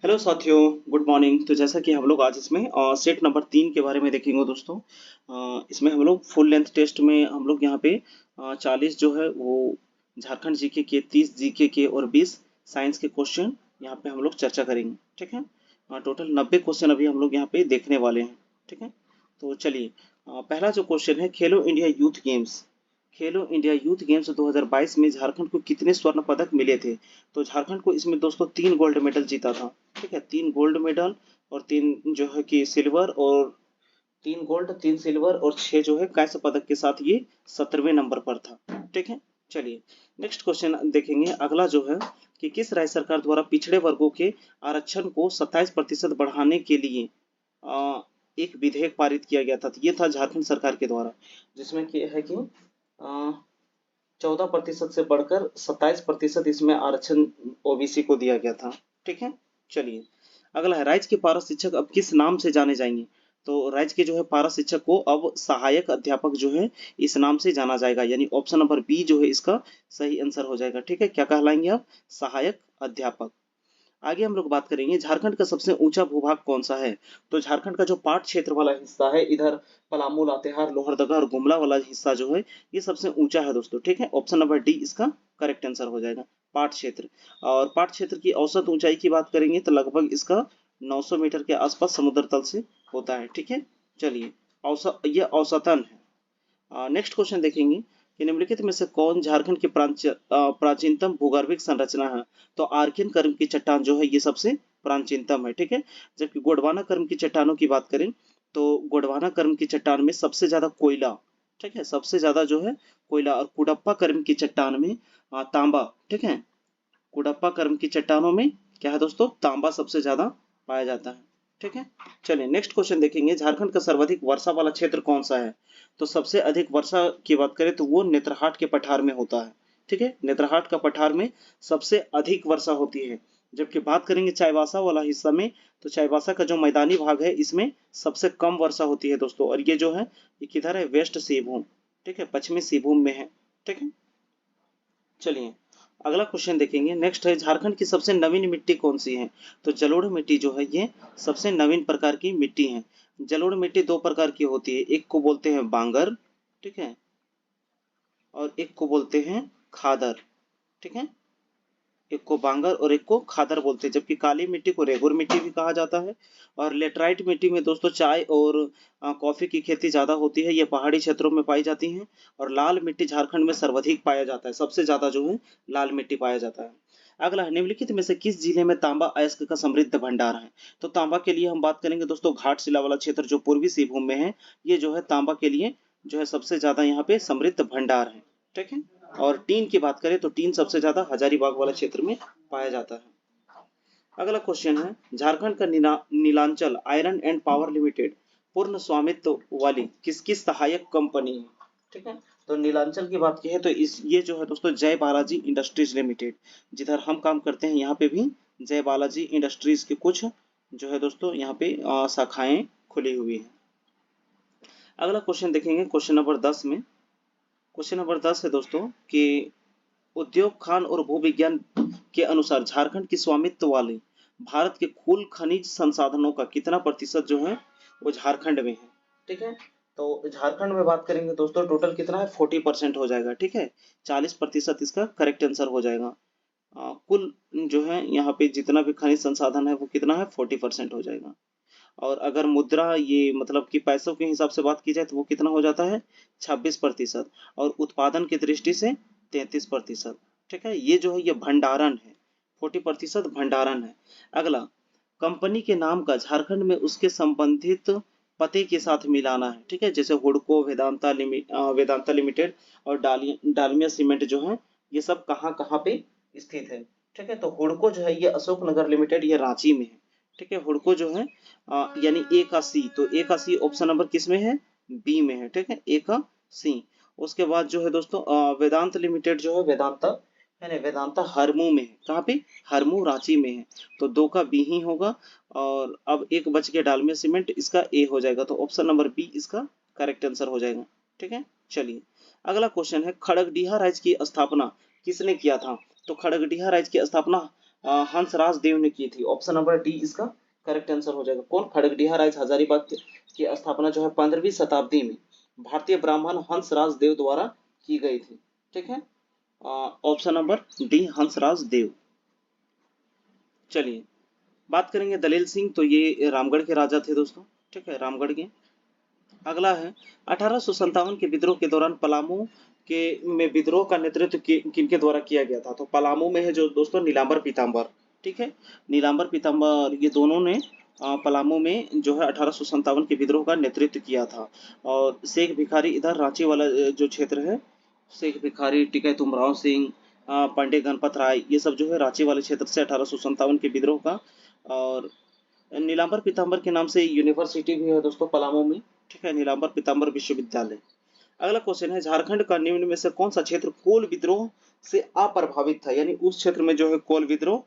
Hello साथियों, good morning. तो जैसा कि हम लोग आज इसमें सेट नंबर 3 के बारे में देखेंगे दोस्तों। इसमें हम लोग फुल लेंथ टेस्ट में हम लोग यहाँ पे 40 जो है वो झारखंड जीके के, 30 जीके के और 20 साइंस के क्वेश्चन यहाँ पे हम लोग चर्चा करेंगे। ठीक है। टोटल 90 क्वेश्चन अभी हम लोग यहाँ पे देखने वाले हैं। ठीक है। तो चलिए, पहला जो क्वेश्चन है, खेलो इंडिया यूथ गेम्स। खेलो इंडिया यूथ गेम्स 2022 में झारखंड को कितने स्वर्ण पदक मिले थे? तो झारखंड को इसमें दोस्तों 3 गोल्ड मेडल जीता था। ठीक है, 3 गोल्ड मेडल और 3 जो है कि सिल्वर, और 3 गोल्ड, 3 सिल्वर और 6 जो है कांस्य पदक के साथ ये 17वें नंबर पर था। ठीक है। चलिए, नेक्स्ट क्वेश्चन देखेंगे। अगला जो है कि किस राज्य सरकार द्वारा पिछड़े वर्गों के आरक्षण को 27% बढ़ाने के लिए एक विधेयक पारित किया गया था? तो ये था झारखंड सरकार के द्वारा, जिसमें कि है कि 14% से बढ़कर 27% इसमें आरक्षण ओबीसी को दिया गया था। ठीक है। चलिए, अगला है, राज्य के पारा शिक्षक अब किस नाम से जाने जाएंगे? तो राज्य के जो है पारा शिक्षक को अब सहायक अध्यापक जो है इस नाम से जाना जाएगा, यानी ऑप्शन नंबर बी जो है इसका सही आंसर हो जाएगा। ठीक है, क्या कहलाएंगे आप? सहायक अध्यापक। आगे हम लोग बात करेंगे झारखंड का सबसे ऊंचा भूभाग कौन सा है? तो झारखंड का जो पाट क्षेत्र वाला हिस्सा है, इधर पलामू, लातेहार, लोहरदगा और गुमला वाला हिस्सा जो है ये सबसे ऊंचा है दोस्तों। ठीक है, ऑप्शन नंबर डी इसका करेक्ट आंसर हो जाएगा, पाट क्षेत्र। और पाट क्षेत्र की औसत ऊंचाई की बात करेंगे तो लगभग इसका 900 मीटर के आसपास समुद्र तल से होता है। ठीक है। चलिए, औसत, ये औसतन है। नेक्स्ट क्वेश्चन देखेंगे कि निम्नलिखित में से कौन झारखंड की प्राचीनतम भूगर्भिक संरचना है? तो आर्कियन कर्म की चट्टान जो है ये सबसे प्राचीनतम है। ठीक है, जबकि गोंडवाना कर्म की चट्टानों की बात करें तो गोंडवाना कर्म की चट्टान में सबसे ज्यादा कोयला, ठीक है, सबसे ज्यादा जो है कोयला, और कुडप्पा कर्म की चट्टान में तांबा। ठीक है, कुडप्पा कर्म की चट्टानों में क्या है दोस्तों? तांबा सबसे ज्यादा पाया जाता है। ठीक है। चलिए, नेक्स्ट क्वेश्चन देखेंगे। झारखंड का सर्वाधिक वर्षा वाला क्षेत्र कौन सा है? तो सबसे अधिक वर्षा की बात करें तो वो नेत्रहाट के पठार में होता है। ठीक है, नेत्रहाट का पठार में सबसे अधिक वर्षा होती है। जबकि बात करेंगे चाईबासा वाला हिस्सा में, तो चाईबासा का जो मैदानी भाग है इसमें सबसे कम वर्षा होती है दोस्तों। और ये जो है ये किधर है? वेस्ट सिंहभूम। ठीक है, पश्चिमी सिंहभूम में है। ठीक है। चलिए, अगला क्वेश्चन देखेंगे। नेक्स्ट है, झारखंड की सबसे नवीन मिट्टी कौन सी है? तो जलोढ़ मिट्टी जो है ये सबसे नवीन प्रकार की मिट्टी है। जलोढ़ मिट्टी 2 प्रकार की होती है, एक को बोलते हैं बांगर, ठीक है, और एक को बोलते हैं खादर। ठीक है, एक को बांगर और एक को खादर बोलते हैं। जबकि काली मिट्टी को रेगुर मिट्टी भी कहा जाता है। और लेटराइट मिट्टी में दोस्तों चाय और कॉफी की खेती ज्यादा होती है, ये पहाड़ी क्षेत्रों में पाई जाती है। और लाल मिट्टी झारखंड में सर्वाधिक पाया जाता है, सबसे ज्यादा जो है लाल मिट्टी पाया जाता है। अगला है, निम्नलिखित में से किस जिले में तांबा अयस्क का समृद्ध भंडार है? तो तांबा के लिए हम बात करेंगे दोस्तों, घाटशिला वाला क्षेत्र जो पूर्वी सिंहभूम में है, ये जो है तांबा के लिए जो है सबसे ज्यादा यहाँ पे समृद्ध भंडार है। ठीक है। और टीन की बात करें तो टीन सबसे ज्यादा हजारीबाग वाला क्षेत्र में पाया जाता है। अगला क्वेश्चन है, झारखंड का Nilanchal iron and power limited पूर्ण स्वामित्व वाली किसकी सहायक कंपनी है? ठीक है, तो नीलांचल की बात की है तो इस ये जो है दोस्तों जय बालाजी इंडस्ट्रीज लिमिटेड, जिधर हम काम करते हैं यहाँ पे भी जय बालाजी इंडस्ट्रीज के कुछ जो है दोस्तों यहाँ पे शाखाएं खुली हुई है। अगला क्वेश्चन देखेंगे, क्वेश्चन नंबर 10 में। क्वेश्चन नंबर 10 है दोस्तों कि उद्योग खान और भूविज्ञान के अनुसार झारखंड की स्वामित्व वाले भारत के कुल खनिज संसाधनों का कितना प्रतिशत जो है वो झारखंड में है? ठीक है, तो झारखंड में बात करेंगे दोस्तों टोटल कितना है? 40% हो जाएगा। ठीक है, 40% इसका करेक्ट आंसर हो जाएगा। कुल जो है यहाँ पे जितना भी खनिज संसाधन है वो कितना है? 40% हो जाएगा। और अगर मुद्रा, ये मतलब कि पैसों के हिसाब से बात की जाए तो वो कितना हो जाता है? 26%। और उत्पादन की दृष्टि से 33%। ठीक है, ये जो है ये भंडारण है, 40% भंडारण है। अगला, कंपनी के नाम का झारखंड में उसके संबंधित पते के साथ मिलाना है। ठीक है, जैसे हुडको, वेदांता लिमिटेड और डालमिया सीमेंट जो है ये सब कहाँ कहाँ पे स्थित है? ठीक है, तो हुडको जो है ये अशोक नगर लिमिटेड, ये रांची में है। ठीक है, हुडको जो है यानी ए का सी, तो ए का सी ऑप्शन नंबर किस में है? बी में है। ठीक है, ए का सी। उसके बाद जो है दोस्तों वेदांत लिमिटेड जो है वेदांता, है ना, वेदांता हरमू में है। कहाँ पे? हरमू, रांची में है। तो 2 का बी ही होगा। और अब एक बच गया डालमिया सीमेंट, इसका ए हो जाएगा, तो ऑप्शन नंबर बी इसका करेक्ट आंसर हो जाएगा। ठीक है। चलिए, अगला क्वेश्चन है, खड़गडिहा राज्य की स्थापना किसने किया था? तो खड़गडिहा राज्य की स्थापना हंसराज देव ने की थी। ऑप्शन नंबर डी इसका करेक्ट आंसर हो जाएगा। कौन? खड़गडिहा राज हजारीबाग की स्थापना जो है 15वीं शताब्दी में भारतीय ब्राह्मण हंसराज देव द्वारा की गई थी। ठीक है, ऑप्शन नंबर डी हंसराज देव। चलिए बात करेंगे दलेल सिंह, तो ये रामगढ़ के राजा थे दोस्तों। ठीक है, रामगढ़ के। अगला है 1857 के विद्रोह के दौरान पलामू के में विद्रोह का नेतृत्व किनके द्वारा किया गया था? तो पलामू में है जो दोस्तों नीलांबर पीताम्बर। ठीक है, नीलांबर पीताम्बर ये दोनों ने पलामू में जो है 1857 के विद्रोह का नेतृत्व किया था। और शेख भिखारी इधर रांची वाला जो क्षेत्र है, शेख भिखारी, टिकै तुमराव सिंह, पंडित गणपत राय, ये सब जो है रांची वाले क्षेत्र से 1857 के विद्रोह का। और नीलांबर पीताम्बर के नाम से यूनिवर्सिटी भी है दोस्तों पलामू में। ठीक है, नीलांबर पीताम्बर विश्वविद्यालय। अगला क्वेश्चन है झारखंड का निम्न में से कौन सा क्षेत्र कोल विद्रोह से अप्रभावित था? यानी उस क्षेत्र में जो है कोल विद्रोह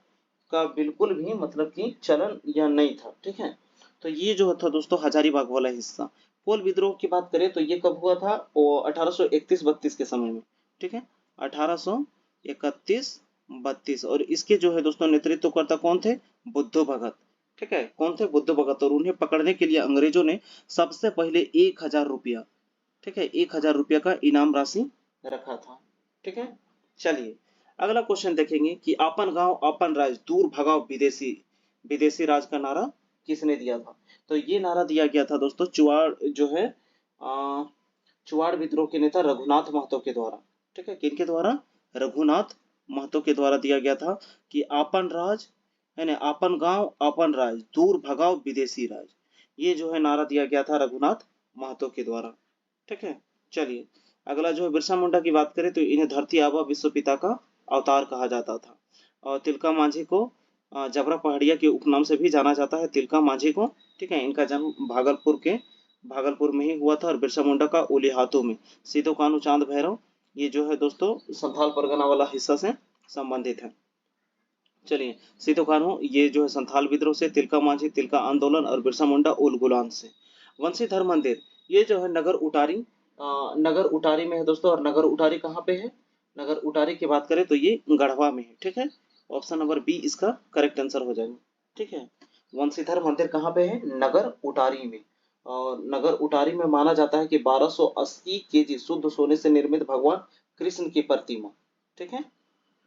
का बिल्कुल भी मतलब कि चलन या नहीं था। ठीक है, तो ये जो था दोस्तों हजारीबाग वाला हिस्सा। कोल विद्रोह की बात करें तो ये कब हुआ था? वो 1831-32 के समय में। ठीक है, 1831-32। और इसके जो है दोस्तों नेतृत्वकर्ता कौन थे? बुद्धू भगत। ठीक है, कौन थे? बुद्धू भगत। और उन्हें पकड़ने के लिए अंग्रेजों ने सबसे पहले 1000 रुपया, ठीक है, 1000 रुपया का इनाम राशि रखा था। ठीक है, चलिए अगला क्वेश्चन देखेंगे कि आपन गांव आपन राज दूर भगाओ विदेशी विदेशी राज का नारा किसने दिया था? तो ये नारा दिया गया था दोस्तों चुवाड़ जो है चुवाड़ विद्रोह के नेता रघुनाथ महतो के द्वारा। ठीक है, किनके द्वारा? रघुनाथ महतो के द्वारा दिया गया था कि आपन राज है ना, आपन गांव आपन राज दूर भगाओ विदेशी राज। ये जो है नारा दिया गया था रघुनाथ महतो के द्वारा। ठीक है, चलिए अगला जो है बिरसा मुंडा की बात करें तो इन्हें धरती आबा विश्व पिता का अवतार कहा जाता था। और तिलका मांझी को जबरा पहाड़िया के उपनाम से भी जाना जाता है, तिलका मांझी को। ठीक है, इनका जन्म भागलपुर में ही हुआ था। और बिरसा मुंडा का ओली हाथों में सीधो कानू चांद भैरव, ये जो है दोस्तों संथाल परगना वाला हिस्सा से संबंधित है। चलिए सीधो कानू ये जो है संथाल विद्रोह से, तिलका मांझी तिलका आंदोलन, और बिरसा मुंडा उल गुलान से। वंशीधर मंदिर ये जो है नगर उटारी में है दोस्तों। और नगर उटारी कहाँ पे है? नगर उटारी की बात करें तो ये गढ़वा में है। ठीक है, ऑप्शन नंबर बी इसका करेक्ट आंसर हो जाएगा। ठीक है, वंशीधर मंदिर कहाँ पे है? नगर उटारी में। और नगर उटारी में माना जाता है कि 1280 केजी शुद्ध सोने से निर्मित भगवान कृष्ण की प्रतिमा। ठीक है,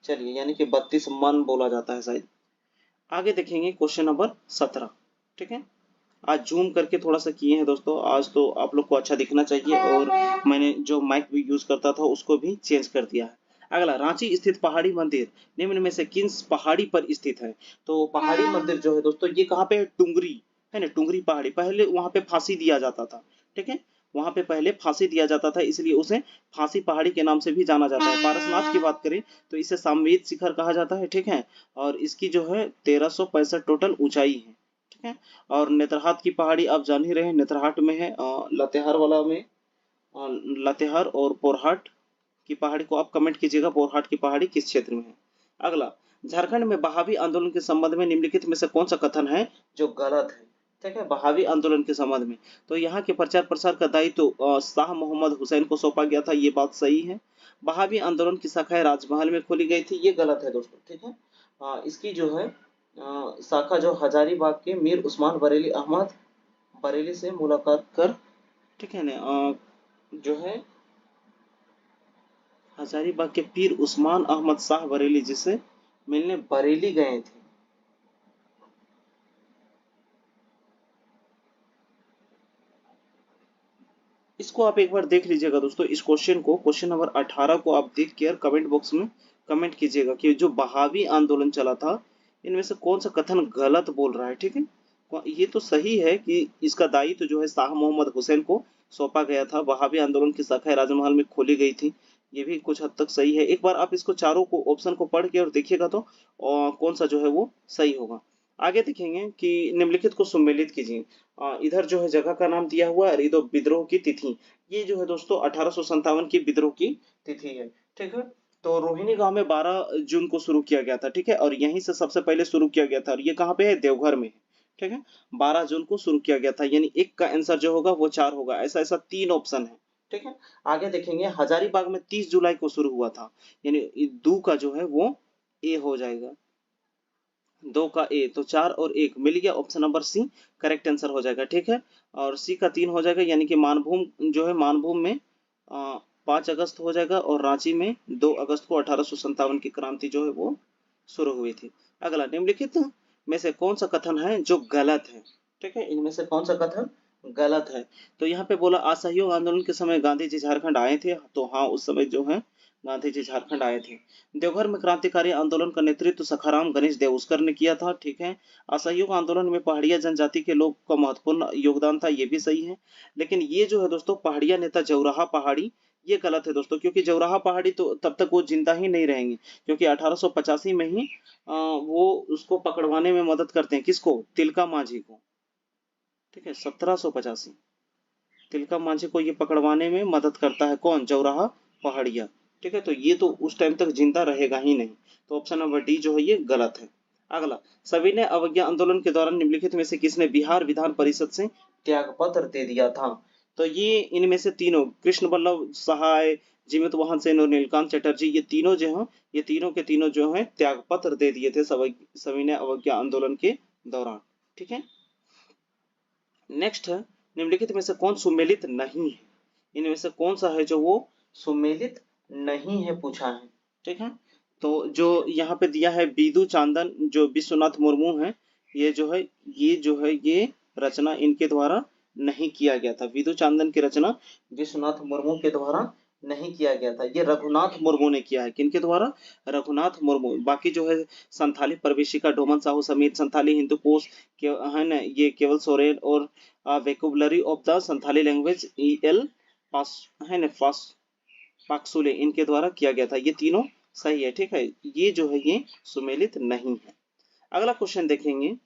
चलिए यानी कि 32 मन बोला जाता है शायद। आगे देखेंगे क्वेश्चन नंबर 17। ठीक है, आज जूम करके थोड़ा सा किए हैं दोस्तों, आज तो आप लोग को अच्छा दिखना चाहिए। और मैंने जो माइक भी यूज करता था उसको भी चेंज कर दिया है। अगला रांची स्थित पहाड़ी मंदिर निम्न में से किन पहाड़ी पर स्थित है? तो पहाड़ी मंदिर जो है दोस्तों ये कहाँ पे है? टुंगरी है ना, टुंगरी पहाड़ी। पहले वहां पे फांसी दिया जाता था। ठीक है, वहां पे पहले फांसी दिया जाता था, इसलिए उसे फांसी पहाड़ी के नाम से भी जाना जाता है। पारसनाथ की बात करें तो इसे सामवेद शिखर कहा जाता है। ठीक है, और इसकी जो है 1365 टोटल ऊंचाई है। ठीक है, और नेतरहाट की पहाड़ी आप जान ही रहे हैं, नेतरहाट में है। लातेहार वाला में लातेहार और पोरहाट की पहाड़ी को आप कमेंट कीजिएगा, पोरहाट की पहाड़ी किस क्षेत्र में है। अगला झारखंड में बहावी आंदोलन के संबंध में निम्नलिखित में से कौन सा कथन है जो गलत है? ठीक है, बहावी आंदोलन के संबंध में तो यहाँ के प्रचार प्रसार का दायित्व तो शाह मोहम्मद हुसैन को सौंपा गया था, ये बात सही है। बहावी आंदोलन की शाखाएं राजमहल में खोली गई थी, ये गलत है दोस्तों। ठीक है, इसकी जो है शाखा जो हजारीबाग के मीर उस्मान बरेली अहमद बरेली से मुलाकात कर, ठीक है ना, जो है हजारीबाग के पीर उस्मान अहमद शाह बरेली जी से मिलने बरेली गए थे। इसको आप एक बार देख लीजिएगा दोस्तों, इस क्वेश्चन को, क्वेश्चन नंबर 18 को आप देख के कमेंट बॉक्स में कमेंट कीजिएगा कि जो बहावी आंदोलन चला था इनमें से कौन सा कथन गलत बोल रहा है। ठीक है, ये तो सही है कि इसका दायित्व जो है शाह मोहम्मद हुसैन को सौंपा गया था, बहावी आंदोलन की शाखाएं राजमहल में खोली गई थी, ये भी कुछ हद तक सही है। एक बार आप इसको चारों को ऑप्शन को पढ़ के और देखिएगा तो कौन सा जो है वो सही होगा। आगे देखेंगे कि निम्नलिखित को सम्मिलित कीजिए। इधर जो है जगह का नाम दिया हुआ है, और विद्रोह की तिथि, ये जो है दोस्तों 1857 की विद्रोह की तिथि है। ठीक है, तो रोहिणी गांव में 12 जून को शुरू किया गया था। ठीक है, और यहीं से सबसे पहले शुरू किया गया था, और ये कहाँ पे है? देवघर में है। ठीक है, 12 जून को शुरू किया गया था, यानी एक का आंसर जो होगा वो 4 होगा। ऐसा ऐसा 3 ऑप्शन है। ठीक है, आगे देखेंगे हजारीबाग में 30 जुलाई को शुरू हुआ था, यानी दो का जो है वो ए हो जाएगा। 2 का ए, तो 4 और 1 मिल गया, option number C correct answer हो जाएगा। ठीक है, और सी का 3 हो जाएगा, यानी कि मानभूम जो है मानभूम में 5 अगस्त हो जाएगा, और रांची में 2 अगस्त को 1857 की क्रांति जो है वो शुरू हुई थी। अगला, निम्नलिखित में से कौन सा कथन है जो गलत है? ठीक है, इनमें से कौन सा कथन गलत है? तो यहाँ पे बोला असहयोग आंदोलन के समय गांधी जी झारखंड आए थे, तो हाँ उस समय जो है गांधी जी झारखंड आए थे। देवघर में क्रांतिकारी आंदोलन का नेतृत्व सखाराम गणेश देवस्कर ने किया था। ठीक है, असहयोग आंदोलन में पहाड़िया जनजाति के लोग का महत्वपूर्ण योगदान था, ये भी सही है। लेकिन ये जो है दोस्तों पहाड़िया नेता जौराहा पहाड़ी, ये गलत है दोस्तों, क्योंकि जौराहा पहाड़ी तो तब तक वो जिंदा ही नहीं रहेंगे, क्योंकि 1885 में ही वो उसको पकड़वाने में मदद करते हैं, किसको? तिलका मांझी को। ठीक है, 1785 तिलका मांझी को ये पकड़वाने में मदद करता है, कौन? जौराहा पहाड़िया। ठीक है, तो ये तो उस टाइम तक जिंदा रहेगा ही नहीं, तो ऑप्शन नंबर डी जो है ये गलत है। अगला, सविनय अवज्ञा आंदोलन के दौरान निम्नलिखित में से किसने बिहार विधान परिषद से त्यागपत्र दे दिया था? तो ये इनमें से तीनों, कृष्ण वल्लभ सहाय, जीवित वाहन सेन और नीलकांत चटर्जी, ये तीनों जो हैं, ये तीनों के तीनों जो हैं त्यागपत्र दे दिए थे सविनय अवज्ञा आंदोलन के दौरान। ठीक है, नेक्स्ट है, निम्नलिखित में से कौन सुमेलित नहीं है? इनमें से कौन सा है जो वो सुमेलित नहीं है, पूछा है। ठीक है, तो जो यहाँ पे दिया है बीदू चांदन, जो विश्वनाथ मुर्मू है, ये जो है ये रचना इनके द्वारा नहीं किया गया था। विदु चांदन की रचना विश्वनाथ मुर्मू के द्वारा नहीं किया गया था, ये रघुनाथ मुर्मू ने किया है। किनके द्वारा? रघुनाथ मुर्मू। बाकी जो है संथाली प्रवेशिका, डोमन साहू समेत संथाली हिंदू कोश के है ना, ये केवल सोरेन और vocabulary of the Santhali language EL पास है ना पाकसुले, इनके द्वारा किया गया था। ये तीनों सही है। ठीक है, ये जो है ये सुमेलित नहीं है। अगला क्वेश्चन देखेंगे।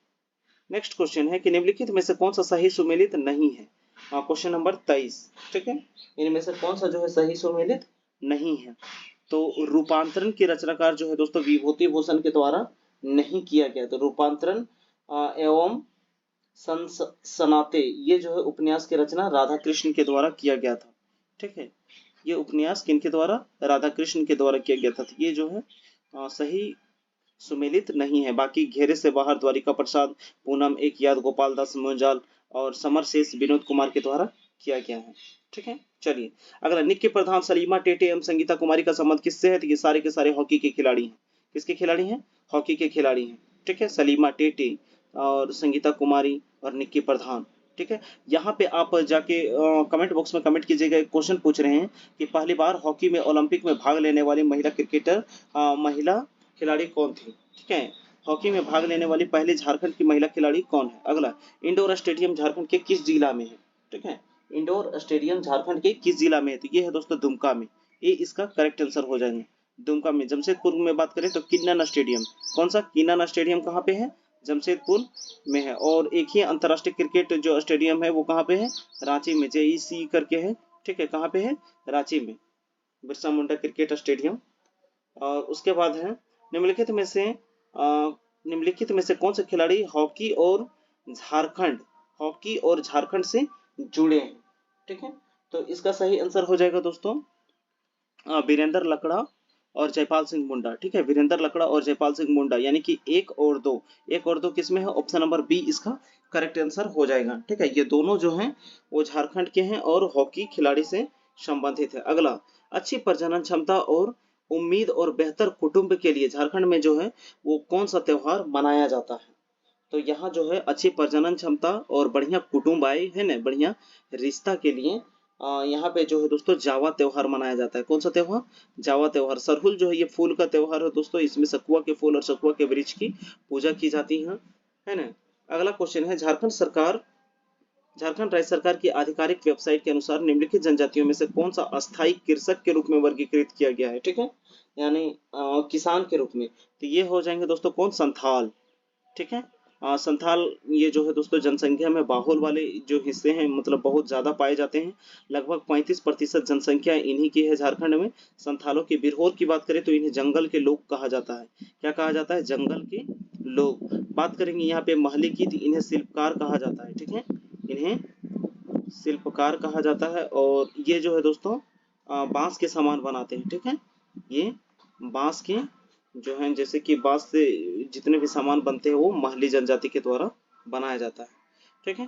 नेक्स्ट क्वेश्चन है कि निम्नलिखित में से कौन सा सही सुमेलित नहीं है? Question number 23। ठीक है, इनमें से कौन सा जो है सही सुमेलित नहीं है? तो रूपांतरण के रचनाकार जो है दोस्तों विभूति भूषण के द्वारा नहीं किया गया। तो रूपांतरण एवं सनाते, ये जो है उपन्यास की रचना राधा कृष्ण के द्वारा किया गया था। ठीक है, ये उपन्यास किनके द्वारा? राधा कृष्ण के द्वारा किया गया था। तो ये जो है सही सुमेलित नहीं है। बाकी घेरे से बाहर द्वारिका प्रसाद, पूनम एक याद, गोपाल दास मुंजाल और समरशेष विनोद कुमार के द्वारा किया गया है। ठीक है, चलिए अगला, निक्की प्रधान, सलीमा टेटे एवं संगीता कुमारी का संबंध किससे है? तो ये सारे के सारे हॉकी के खिलाड़ी हैं। किसके खिलाड़ी हैं? हॉकी के खिलाड़ी हैं। ठीक है, सलीमा टेटे और संगीता कुमारी और निक्की प्रधान। ठीक है, यहाँ पे आप जाके कमेंट बॉक्स में कमेंट कीजिएगा। एक क्वेश्चन पूछ रहे हैं कि पहली बार हॉकी में ओलंपिक में भाग लेने वाली महिला क्रिकेटर महिला खिलाड़ी कौन थी? ठीक है, हॉकी में भाग लेने वाली पहले झारखंड की महिला खिलाड़ी कौन है? अगला, इंडोर स्टेडियम झारखंड के किस जिला में है? ठीक है, इंडोर स्टेडियम झारखंड के किस जिला में है? तो ये है दोस्तों दुमका में, ये इसका करेक्ट आंसर हो जाएगा। दुमका में। जमशेदपुर में बात करें तो किन्नन स्टेडियम, कौन सा? किन्नन स्टेडियम कहाँ पे है? जमशेदपुर में है। और एक ही अंतर्राष्ट्रीय क्रिकेट जो स्टेडियम है वो कहाँ पे है? रांची में, JEC करके है। ठीक है, कहाँ पे है? रांची में, बिरसा मुंडा क्रिकेट स्टेडियम। और उसके बाद है निम्नलिखित में से कौन से खिलाड़ी हॉकी और झारखंड से जुड़े हैं? ठीक है, तो इसका सही आंसर हो जाएगा दोस्तों वीरेंद्र लकड़ा और जयपाल सिंह मुंडा। ठीक है, वीरेंद्र लकड़ा और जयपाल सिंह मुंडा, यानी कि 1 और 2, 1 और 2 किसमें है? ऑप्शन नंबर बी इसका करेक्ट आंसर हो जाएगा। ठीक है, ये दोनों जो हैं वो झारखंड के हैं और हॉकी खिलाड़ी से संबंधित है। अगला, अच्छी प्रजनन क्षमता और उम्मीद और बेहतर कुटुंब के लिए झारखंड में जो है वो कौन सा त्योहार मनाया जाता है? तो यहाँ जो है अच्छी प्रजनन क्षमता और बढ़िया कुटुंब आए है ना, बढ़िया रिश्ता के लिए यहाँ पे जो है दोस्तों जावा त्योहार मनाया जाता है। कौन सा त्योहार? जावा त्योहार। सरहुल जो है ये फूल का त्योहार है दोस्तों, इसमें सकुआ के फूल और सकुआ के वृक्ष की पूजा की जाती है ना। अगला क्वेश्चन है, झारखंड राज्य सरकार की आधिकारिक वेबसाइट के अनुसार निम्नलिखित जनजातियों में से कौन सा अस्थायी कृषक के रूप में वर्गीकृत किया गया है? ठीक है, यानी किसान के रूप में। तो ये हो जाएंगे दोस्तों कौन? संथाल। ठीक है, संथाल ये जो है दोस्तों जनसंख्या में बाहुल वाले जो हिस्से हैं, मतलब बहुत ज्यादा पाए जाते हैं। लगभग 35% जनसंख्या इन्हीं की है झारखंड में। संथालों की बिरहोर की बात करें तो इन्हें जंगल के लोग कहा जाता है। क्या कहा जाता है? जंगल के लोग। बात करेंगे यहाँ पे महली की, तो इन्हें शिल्पकार कहा जाता है। ठीक है, इन्हें शिल्पकार कहा जाता है। और ये जो है दोस्तों बांस के सामान बनाते हैं। ठीक है, ये बांस के जो है, जैसे कि बांस से जितने भी सामान बनते हैं वो महली जनजाति के द्वारा बनाया जाता है। ठीक है।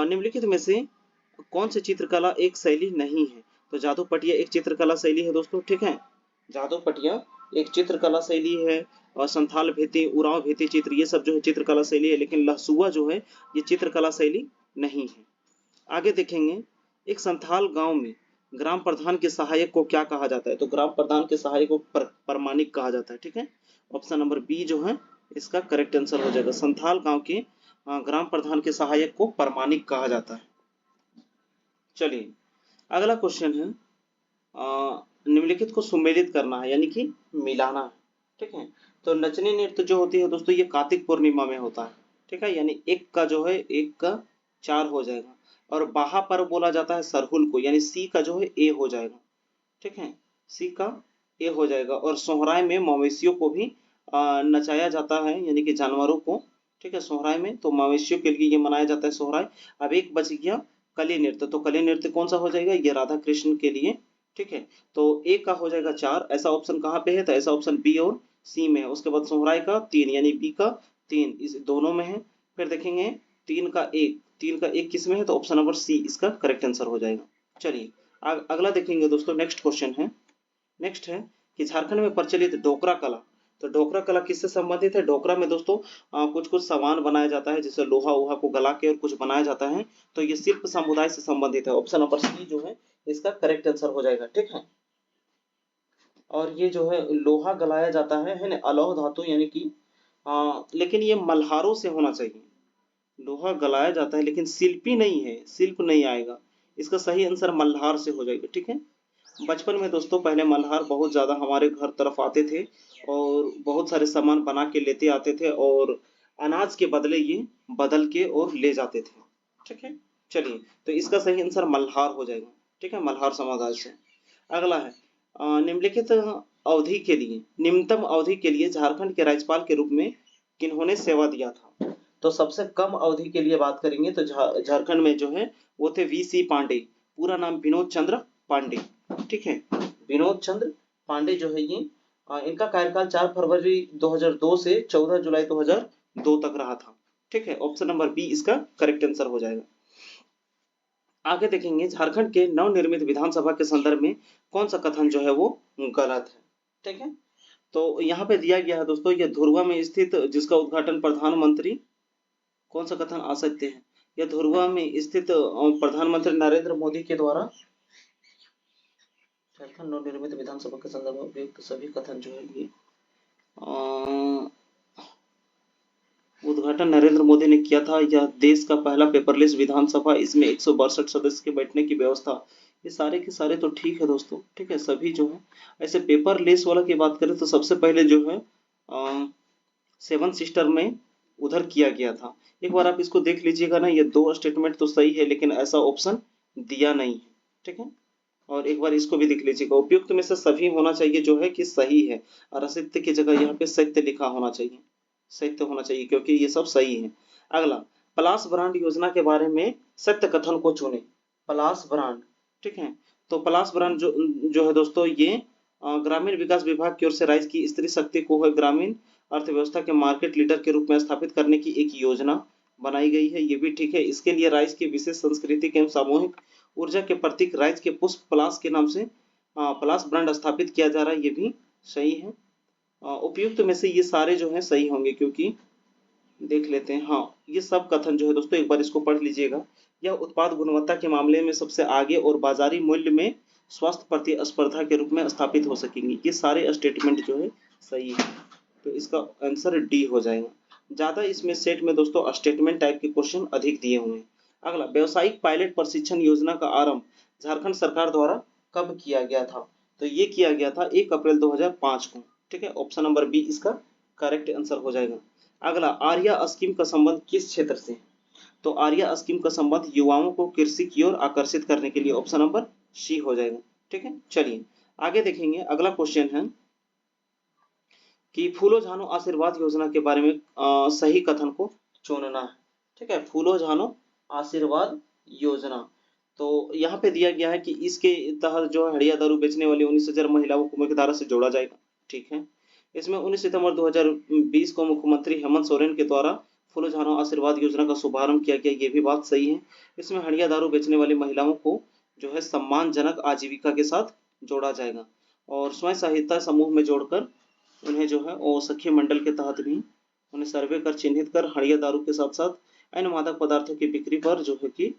निम्नलिखित में से कौन सी चित्रकला एक शैली नहीं है? तो जादू पटिया एक चित्रकला शैली है दोस्तों। ठीक है, जादू पटिया एक चित्रकला शैली है। और संथाल भित्ति, उरांव भित्ति चित्र, ये सब जो है चित्रकला शैली है, लेकिन लहसुआ जो है ये चित्रकला शैली नहीं है। आगे देखेंगे, एक संथाल गांव में ग्राम प्रधान के सहायक को क्या कहा जाता है? तो ग्राम प्रधान के सहायक को परमानिक कहा जाता है। ठीक है, ऑप्शन नंबर बी जो है इसका करेक्ट आंसर हो जाएगा। संथाल गांव के ग्राम प्रधान के सहायक को परमानिक कहा जाता है। चलिए अगला क्वेश्चन है, निम्नलिखित को सुमेलित करना है, यानी कि मिलाना है। ठीक है, तो नचनी नृत्य जो होती है दोस्तों ये कार्तिक पूर्णिमा में होता है। ठीक है, यानी एक का जो है एक का 4 हो जाएगा। और बाहा पर बोला जाता है सरहुल को, यानी सी का जो है ए हो जाएगा। ठीक है, सी का ए हो जाएगा। और सोहराय में मवेशियों को भी नचाया जाता है, यानी कि जानवरों को। ठीक है, सोहराय में तो मवेशियों के लिए ये मनाया जाता है सोहराय। अब एक बच गया कली नृत्य, तो कली नृत्य कौन सा हो जाएगा? ये राधा कृष्ण के लिए। ठीक है, तो ए का हो जाएगा 4। ऐसा ऑप्शन कहाँ पे है? तो ऐसा ऑप्शन बी और सी में है। उसके बाद सोहराय का 3, यानी बी का 3 इस दोनों में है। फिर देखेंगे 3 का 1, 3 का 1 किस में है? तो ऑप्शन नंबर सी इसका करेक्ट आंसर हो जाएगा। चलिए अगला देखेंगे दोस्तों, नेक्स्ट क्वेश्चन है। नेक्स्ट है कि झारखंड में प्रचलित ढोकरा कला, तो ढोकरा कला किससे संबंधित है? ढोकरा में दोस्तों कुछ कुछ सामान बनाया जाता है, जैसे लोहा वोहा को गला के और कुछ बनाया जाता है, तो ये शिल्प समुदाय से संबंधित है। ऑप्शन नंबर सी जो है इसका करेक्ट आंसर हो जाएगा। ठीक है, और ये जो है लोहा गलाया जाता है ना, अलौह धातु, यानी कि लेकिन ये मल्हारों से होना चाहिए। लोहा गलाया जाता है लेकिन शिल्पी नहीं है, शिल्प नहीं आएगा। इसका सही आंसर मल्हार से हो जाएगा। ठीक है, बचपन में दोस्तों पहले मल्हार बहुत ज्यादा हमारे घर तरफ आते थे और बहुत सारे सामान बना के लेते आते थे, और अनाज के बदले ये बदल के और ले जाते थे। ठीक है, चलिए तो इसका सही आंसर मल्हार हो जाएगा। ठीक है, मल्हार समुदाय से। अगला है, निम्नलिखित अवधि के लिए, निम्नतम अवधि के लिए झारखंड के राज्यपाल के रूप में किन्होंने सेवा दिया था? तो सबसे कम अवधि के लिए बात करेंगे तो झारखंड में जो है वो थे वी.सी. पांडे। पूरा नाम विनोद चंद्र पांडे। ठीक है, विनोद चंद्र पांडे जो है ये इनका कार्यकाल 4 फरवरी 2002 से 14 जुलाई 2002 तक रहा था। ठीक है, ऑप्शन नंबर बी इसका करेक्ट आंसर हो जाएगा। आगे देखेंगे, झारखंड के नवनिर्मित विधानसभा के संदर्भ में कौन सा कथन जो है वो गलत है? ठीक है, तो यहाँ पे दिया गया है दोस्तों, ये धुरवा में स्थित जिसका उद्घाटन प्रधानमंत्री, कौन सा कथन आ सकते हैं? यह धुरवा में स्थित प्रधानमंत्री नरेंद्र मोदी के द्वारा झारखंड नवनिर्मित विधानसभा के संदर्भ में उपयुक्त सभी कथन जो है ये उद्घाटन नरेंद्र मोदी ने किया था। यह देश का पहला पेपरलेस विधानसभा, इसमें 162 सदस्य के बैठने की व्यवस्था, ये सारे के सारे तो ठीक है दोस्तों। ठीक है, सभी जो है ऐसे पेपरलेस वाला की बात करें तो सबसे पहले जो है 7 सिस्टर में उधर किया गया था। एक बार आप इसको देख लीजिएगा ना, ये 2 स्टेटमेंट तो सही है लेकिन ऐसा ऑप्शन दिया नहीं है। ठीक है, और एक बार इसको भी देख लीजिएगा, उपयुक्त में से सभी होना चाहिए जो है कि सही है, और असत्य की जगह यहाँ पे सत्य लिखा होना चाहिए, सत्य होना चाहिए क्योंकि ये सब सही है। अगला, पलाश ब्रांड योजना के बारे में सत्य कथन को चुने। पलाश ब्रांड, ठीक है, तो पलाश ब्रांड जो है दोस्तों ये ग्रामीण विकास विभाग की ओर से राज्य की स्त्री शक्ति को है ग्रामीण अर्थव्यवस्था के मार्केट लीडर के रूप में स्थापित करने की एक योजना बनाई गई है, ये भी ठीक है। इसके लिए राज्य की विशेष संस्कृति एवं सामूहिक ऊर्जा के प्रतीक राज्य के पुष्प पलाश के नाम से पलाश ब्रांड स्थापित किया जा रहा है, ये भी सही है। उपयुक्त में से ये सारे जो है सही होंगे, क्योंकि देख लेते हैं। हाँ, ये सब कथन जो है दोस्तों एक बार इसको पढ़ लीजिएगा। यह उत्पाद गुणवत्ता के मामले में सबसे आगे और बाजारी मूल्य में स्वास्थ्य प्रतिस्पर्धा के रूप में स्थापित हो सकेंगी, ये सारे स्टेटमेंट जो है सही है, तो इसका आंसर डी हो जाएगा। ज्यादा इसमें सेट में दोस्तों स्टेटमेंट टाइप के क्वेश्चन अधिक दिए हुए हैं। अगला, व्यवसायिक पायलट प्रशिक्षण योजना का आरंभ झारखंड सरकार द्वारा कब किया गया था? तो ये किया गया था 1 अप्रैल 2005 को। ठीक है, ऑप्शन नंबर बी इसका करेक्ट आंसर हो जाएगा। अगला, आर्या स्कीम का संबंध किस क्षेत्र से? तो आर्या स्कीम का संबंध युवाओं को कृषि की ओर आकर्षित करने के लिए, ऑप्शन नंबर सी हो जाएगा। ठीक है, चलिए आगे देखेंगे। अगला क्वेश्चन है कि फूलो झानो आशीर्वाद योजना के बारे में सही कथन को चुनना है। ठीक है, फूलो झानो आशीर्वाद योजना, तो यहाँ पे दिया गया है कि इसके तहत जो है हड़िया दारू बेचने वाली 19,000 महिलाओं को मुख्यधारा से जोड़ा जाएगा। ठीक है, इसमें 19 सितंबर 2020 को मुख्यमंत्री हेमंत सोरेन के द्वारा फूलो झानो आशीर्वाद योजना का शुभारंभ किया गया, ये भी बात सही है। इसमें हंडिया दारू बेचने वाली महिलाओं को जो है सम्मानजनक आजीविका के साथ जोड़ा जाएगा और स्वयं सहायता समूह में जोड़कर उन्हें जो है वो सखी मंडल के तहत भी उन्हें सर्वे कर चिन्हित कर हंडिया दारू के साथ साथ अन्य मादक पदार्थों की बिक्री पर जो है कि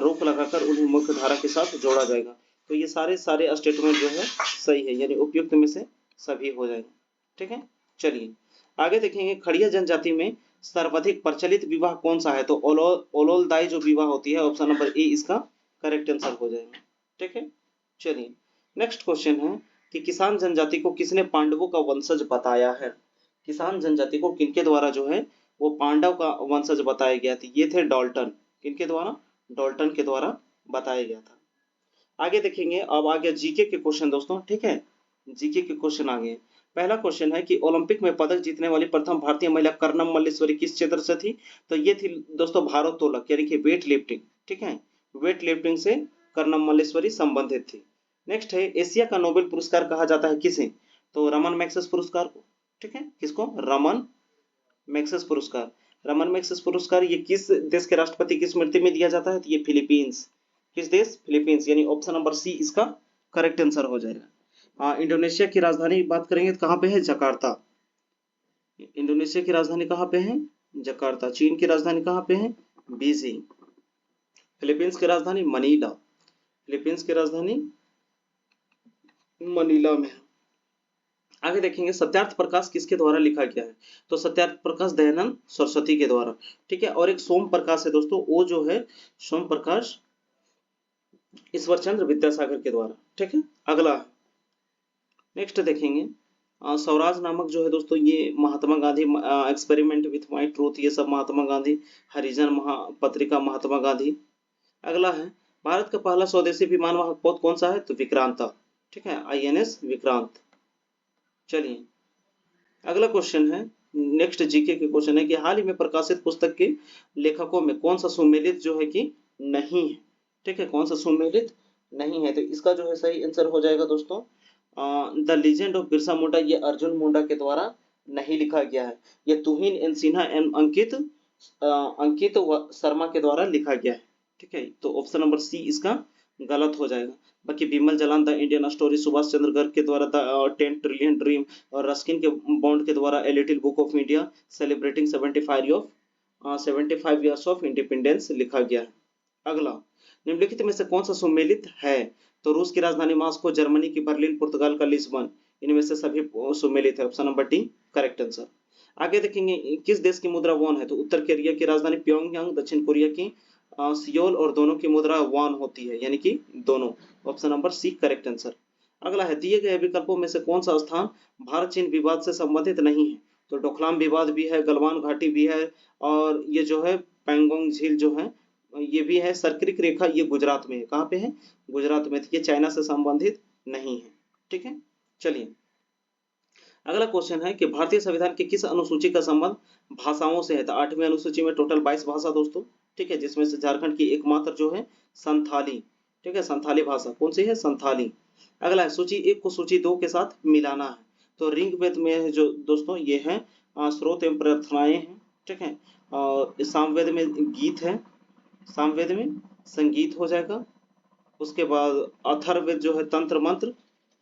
रोक लगाकर उन्हें मुख्य धारा के साथ जोड़ा जाएगा। तो ये सारे स्टेटमेंट जो है सही है, यानी उपयुक्त में से सभी हो जाएगा। ठीक है, चलिए आगे देखेंगे। खड़िया जनजाति में सर्वाधिक प्रचलित विवाह कौन सा है? तो ओलोलदाई जो विवाह होती है, ऑप्शन नंबर ए इसका करेक्ट आंसर हो जाएगा। ठीक है, चलिए नेक्स्ट क्वेश्चन है कि किसान जनजाति को किसने पांडवों का वंशज बताया है? किसान जनजाति को किनके द्वारा जो है वो पांडव का वंशज बताया गया था? ये थे डाल्टन। किनके द्वारा? डाल्टन के द्वारा बताया गया था। आगे देखेंगे, अब आ गया जीके के क्वेश्चन दोस्तों। ठीक है, जीके के क्वेश्चन आ गए। पहला क्वेश्चन है कि ओलंपिक में पदक जीतने वाली प्रथम भारतीय महिला कर्णम मल्लेश्वरी किस क्षेत्र से थी? तो ये थी दोस्तों भारोत्तोलक यानी कि वेट लिफ्टिंग। ठीक है, वेट लिफ्टिंग से कर्णम मल्लेश्वरी संबंधित थी। नेक्स्ट है, एशिया का नोबेल पुरस्कार कहा जाता है किसे? तो रमन मैग्सेस पुरस्कार को। ठीक है, किसको? रमन मैग्सेस पुरस्कार। रमन मैग्सेस पुरस्कार ये किस देश के राष्ट्रपति की स्मृति में दिया जाता है? तो ये फिलीपींस। किस देश? फिलीपींस, यानी ऑप्शन नंबर सी इसका करेक्ट आंसर हो जाएगा। इंडोनेशिया की राजधानी बात करेंगे तो कहाँ पे है? जकार्ता। इंडोनेशिया की राजधानी कहाँ पे है? जकार्ता। चीन की राजधानी कहाँ पे है? बीजिंग। फिलीपींस की राजधानी मनीला। फिलीपींस की राजधानी मनीला में। आगे देखेंगे, सत्यार्थ प्रकाश किसके द्वारा लिखा गया है? तो सत्यार्थ प्रकाश दयानंद सरस्वती के द्वारा। ठीक है, और एक सोम प्रकाश है दोस्तों, वो जो है सोम प्रकाश ईश्वरचंद्र विद्यासागर के द्वारा। ठीक है, अगला नेक्स्ट देखेंगे, स्वराज नामक जो है दोस्तों ये Mahatma Gandhi experiment with my truth, ये सब महात्मा गांधी, हरिजन पत्रिका महात्मा गांधी। अगला है, भारत का पहला स्वदेशी विमान वाहक पोत कौन सा है? तो विक्रांता। ठीक है, INS विक्रांत। चलिए अगला क्वेश्चन है, नेक्स्ट जीके के क्वेश्चन है कि हाल ही में प्रकाशित पुस्तक के लेखकों में कौन सा सुमेलित जो है कि नहीं है? ठीक है, कौन सा सुमेलित नहीं है? तो इसका जो है सही आंसर हो जाएगा दोस्तों the legend of Birsa Munda, ये अर्जुन मुंडा के द्वारा नहीं लिखा गया है। ये तुहिन एन सिन्हा एवं अंकित शर्मा के द्वारा लिखा गया है। ठीक है, तो ऑप्शन नंबर सी इसका गलत हो जाएगा। बाकी Bimal Jalan the Indian story, Subhash Chandra Garg के द्वारा द 10 ट्रिलियन ड्रीम और रस्किन के बॉन्ड के द्वारा a little book of India celebrating 75 years of independence लिखा गया है। अगला, निम्नलिखित में से कौन सा सुमेलित है? तो रूस की राजधानी मॉस्को, जर्मनी की बर्लिन, पुर्तगाल का लिस्बन, इनमें से सभी सुमेलित है। Option number D correct answer. आगे देखेंगे, किस देश की मुद्रा वॉन है? तो उत्तर कोरिया की राजधानी प्योंगयांग, दक्षिण कोरिया की सियोल, और दोनों की मुद्रा वॉन होती है, यानी कि दोनों। Option number C correct answer. अगला है, दिए गए विकल्पों में से कौन सा स्थान भारत चीन विवाद से संबंधित नहीं है? तो डोकलाम विवाद भी है, गलवान घाटी भी है, और ये जो है पैंगोंग झील जो है ये भी है। सर्करिक रेखा ये गुजरात में है। कहाँ पे है? गुजरात में। ये चाइना से संबंधित नहीं है। ठीक है, चलिए अगला क्वेश्चन है कि भारतीय संविधान की किस अनुसूची का संबंध भाषाओं से है? तो 8वीं अनुसूची में टोटल 22 भाषा दोस्तों। ठीक है, जिसमें से झारखंड की एकमात्र जो है संथाली। ठीक है, संथाली भाषा कौन सी है? संथाली। अगला है, सूची 1 को सूची 2 के साथ मिलाना है। तो ऋग्वेद में जो दोस्तों ये है स्रोत एवं प्रार्थनाएं हैं। ठीक है, और सामवेद में गीत है, सामवेद में संगीत हो जाएगा। उसके बाद अथर्ववेद जो है तंत्र मंत्र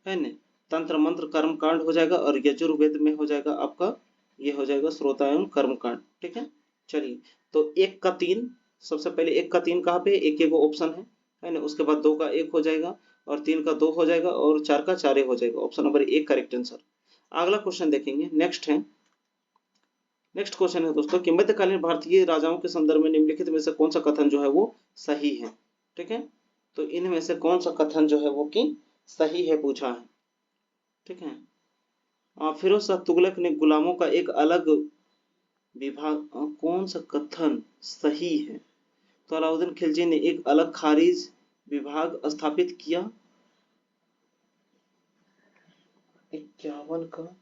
है न, तंत्र मंत्र कर्म कांड हो जाएगा। और यजुर्वेद में हो जाएगा आपका ये हो जाएगा श्रोता एवं कर्म कांड। ठीक है, चलिए तो 1 का 3, सबसे पहले 1 का 3 कहाँ पे? एक एक ऑप्शन है ना। उसके बाद 2 का 1 हो जाएगा, और 3 का 2 हो जाएगा, और 4 का 4 हो जाएगा। Option number 1 correct answer. अगला क्वेश्चन देखेंगे, नेक्स्ट क्वेश्चन है दोस्तों कि मध्यकालीन भारतीय राजाओं के संदर्भ में निम्नलिखित में से कौन सा कथन जो है वो सही है? ठीक है, तो इनमें से कौन सा कथन जो है वो कि सही है पूछा है। ठीक है, फिरोज शाह तुगलक ने गुलामों का एक अलग विभाग, कौन सा कथन सही है? तो अलाउद्दीन खिलजी ने एक अलग खारिज विभाग स्थापित किया। 51 का,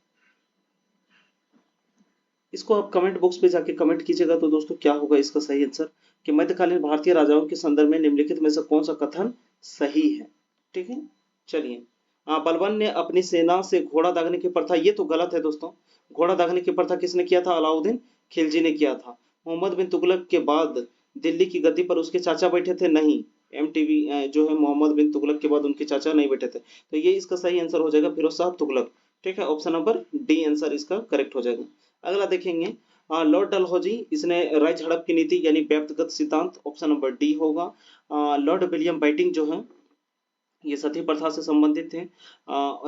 इसको आप कमेंट बॉक्स पे जाके कमेंट कीजिएगा तो दोस्तों क्या होगा इसका सही आंसर कि मध्यकालीन भारतीय राजाओं के संदर्भ में निम्नलिखित में से कौन सा कथन सही है। ठीक है, चलिए बलबन ने अपनी सेना से घोड़ा दागने की प्रथा, ये तो गलत है दोस्तों। घोड़ा दागने की प्रथा किसने किया था? अलाउद्दीन खिलजी ने किया था। मोहम्मद बिन तुगलक के बाद दिल्ली की गद्दी पर उसके चाचा बैठे थे? नहीं, एमटीवी जो है मोहम्मद बिन तुगलक के बाद उनके चाचा नहीं बैठे थे। तो ये इसका सही आंसर हो जाएगा फिरोज शाह तुगलक। ठीक है, ऑप्शन नंबर डी आंसर इसका करेक्ट हो जाएगा। अगला देखेंगे, लॉर्ड डलहौजी, इसने राय झड़प की नीति यानी व्यक्तिगत सिद्धांत, ऑप्शन नंबर डी होगा। लॉर्ड विलियम बेंटिंक जो है ये सती प्रथा से संबंधित थे।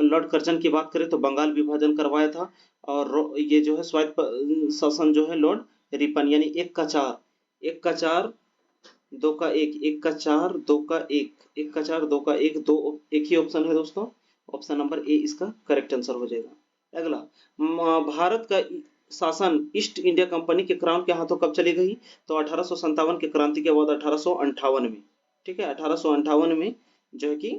लॉर्ड कर्जन की बात करें तो बंगाल विभाजन करवाया था। और ये जो है स्वायत्त शासन जो है लॉर्ड रिपन, यानी एक का चार, एक का चार दो का एक, एक का चार दो का एक, एक का चार दो का एक, दो एक ही ऑप्शन है दोस्तों। ऑप्शन नंबर ए इसका करेक्ट आंसर हो जाएगा। अगला, भारत का शासन ईस्ट इंडिया कंपनी के क्राउन के हाथों कब चली गई? तो 1857 के क्रांति के बाद 1858 में। ठीक है, 1858 में जो है कि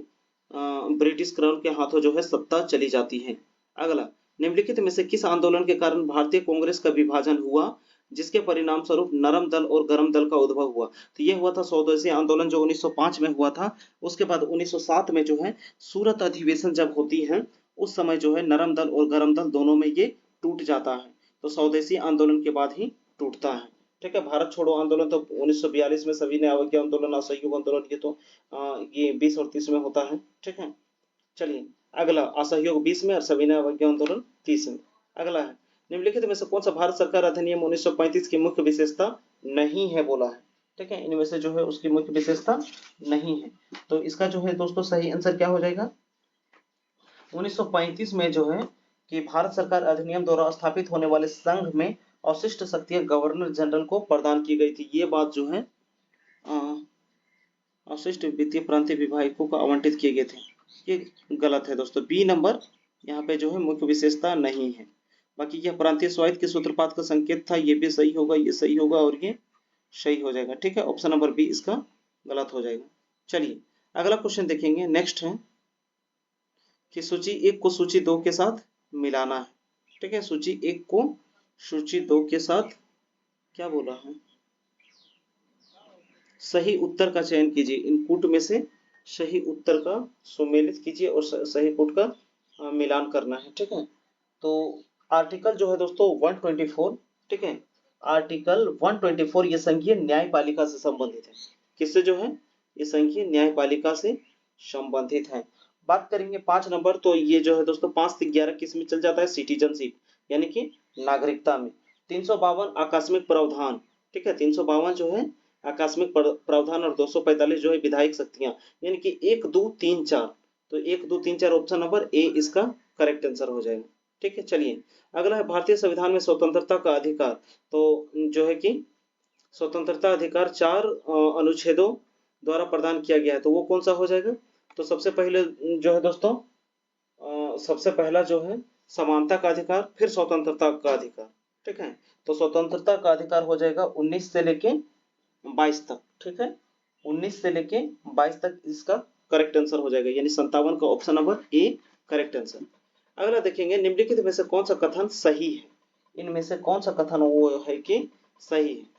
ब्रिटिश क्राउन के हाथों जो है सत्ता चली जाती है। अगला, निम्नलिखित में से किस आंदोलन के कारण भारतीय कांग्रेस का विभाजन हुआ, जिसके परिणाम स्वरूप नरम दल और गरम दल का उद्भव हुआ? तो ये हुआ था स्वदेशी आंदोलन जो 1905 में हुआ था। उसके बाद 1907 में जो है सूरत अधिवेशन जब होती है, उस समय जो है नरम दल और गरम दल दोनों में ये टूट जाता है। तो स्वदेशी आंदोलन के बाद ही टूटता है। ठीक है, भारत छोड़ो आंदोलन तो 1942 में, सविनय अवज्ञा आंदोलन, असहयोग आंदोलन, ये तो ये 20 और 30 में होता है। ठीक है, चलिए अगला, असहयोग 20 में और सविनय अवज्ञा आंदोलन 30 में। अगला है, निम्नलिखित में से कौन सा भारत सरकार अधिनियम 1935 की मुख्य विशेषता नहीं है बोला है? ठीक है, इनमें से जो है उसकी मुख्य विशेषता नहीं है। तो इसका जो है दोस्तों सही आंसर क्या हो जाएगा? 1935 में जो है कि भारत सरकार अधिनियम द्वारा स्थापित होने वाले संघ में अवशिष्ट शक्तियां गवर्नर जनरल को प्रदान की गई थी। ये बात जो है अवशिष्ट वित्तीय प्रांतीय विभागों को आवंटित किए गए थे, ये गलत है दोस्तों। बी नंबर यहाँ पे जो है मुख्य विशेषता नहीं है। बाकी यह प्रांतीय स्वायत्त के सूत्रपात का संकेत था, ये भी सही होगा, ये सही होगा और ये सही हो जाएगा। ठीक है, ऑप्शन नंबर बी इसका गलत हो जाएगा। चलिए अगला क्वेश्चन देखेंगे। नेक्स्ट है कि सूची एक को सूची दो के साथ मिलाना है। ठीक है, सूची एक को सूची दो के साथ क्या बोला है? सही उत्तर का चयन कीजिए, इनपुट में से सही उत्तर का सुमेलित कीजिए और सही पुट का मिलान करना है। ठीक है, तो आर्टिकल जो है दोस्तों 124, ठीक है, आर्टिकल 124 ये संघीय न्यायपालिका से संबंधित है। किससे जो है? ये संघीय न्यायपालिका से संबंधित है। बात करेंगे 5 नंबर, तो ये जो है दोस्तों 5 से 11 किस में चल जाता है? सिटीजनशिप यानी कि नागरिकता में। 352 आकस्मिक प्रावधान, ठीक है, 352 जो है आकस्मिक प्रावधान और 245 जो है विधायक शक्तियां, यानी कि 1 2 3 4। तो 1 2 3 4 ऑप्शन नंबर ए इसका करेक्ट आंसर हो जाएगा। ठीक है, चलिए अगला है भारतीय संविधान में स्वतंत्रता का अधिकार। तो जो है कि स्वतंत्रता अधिकार 4 अनुच्छेदों द्वारा प्रदान किया गया है, तो वो कौन सा हो जाएगा? तो सबसे पहले जो है दोस्तों सबसे पहला जो है समानता का अधिकार, फिर स्वतंत्रता का अधिकार। ठीक है, तो स्वतंत्रता का अधिकार हो जाएगा 19 से लेके 22 तक। ठीक है, 19 से लेके 22 तक इसका करेक्ट आंसर हो जाएगा, यानी 57 का option number A correct answer. अगला देखेंगे, निम्नलिखित में से कौन सा कथन सही है? इनमें से कौन सा कथन वो है कि सही है?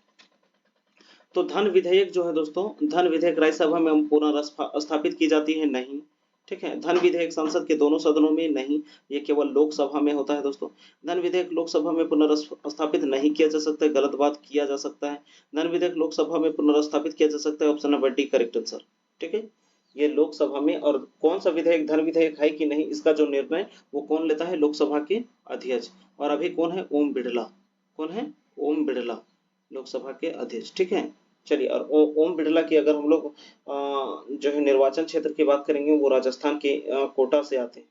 तो धन विधेयक जो है दोस्तों, धन विधेयक राज्यसभा में पुनर्स्थापित की जाती है? नहीं। ठीक है, धन विधेयक संसद के दोनों सदनों में? नहीं, ये केवल लोकसभा में होता है दोस्तों। धन विधेयक लोकसभा में पुनर्स्थापित नहीं किया जा सकता है, गलत बात, किया जा सकता है। धन विधेयक लोकसभा में पुनर्स्थापित किया जा सकता है, option number D correct answer. ठीक है, ये लोकसभा में, और कौन सा विधेयक धन विधेयक है कि नहीं इसका जो निर्णय वो कौन लेता है? लोकसभा के अध्यक्ष। और अभी कौन है? ओम बिड़ला। कौन है? ओम बिड़ला, लोकसभा के अध्यक्ष। ठीक है, चलिए, और ओम बिड़ला की अगर हम लोग जो है निर्वाचन क्षेत्र की बात करेंगे, वो राजस्थान के कोटा से आते हैं।